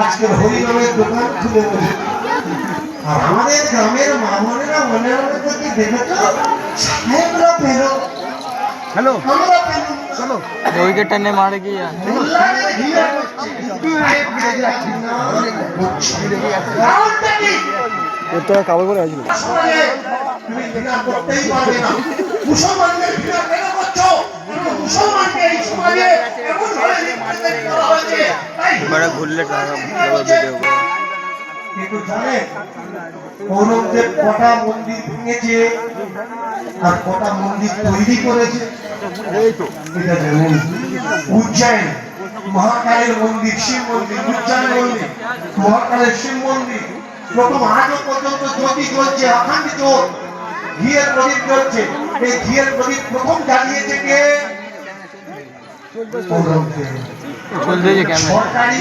আজকের হরিনামের দোকান খুলে বসে। আর আমাদের গ্রামের মা বোনেরা মনে মনে করতে দেখেছো সাহেবরা পেলো हेलो আমরা পেলো चलो विकेट ने मार गया तो काबल করে আসবে তুমি ঘৃণা করতেই পারবে না মুসলমানদের ঘৃণা কেন করছো মুসলমানকে এই সমাজে এমন ভাবে রিপ্রেজেন্ট করা হয়েছে তাই बड़ा घुल्ले वीडियो কিন্তু জানে ঔরঙ্গজেব কটা মন্দির ভেঙেছে আর কটা মন্দির তৈরি করেছে এই তো এটা জানেন উজ্জয়ন মহাকালের মন্দির শিব মন্দির উজ্জয়ন মন্দির মহাকালের শিব মন্দির প্রথম আজও পর্যন্ত জ্যোতি জ্বলছে অখণ্ড জ্যোত ঘিয়ের প্রদীপ জ্বলছে এই ঘিয়ের প্রদীপ প্রথম জ্বালিয়েছে কে ঔরঙ্গজেব चल दीजिए कैमरा সরকারি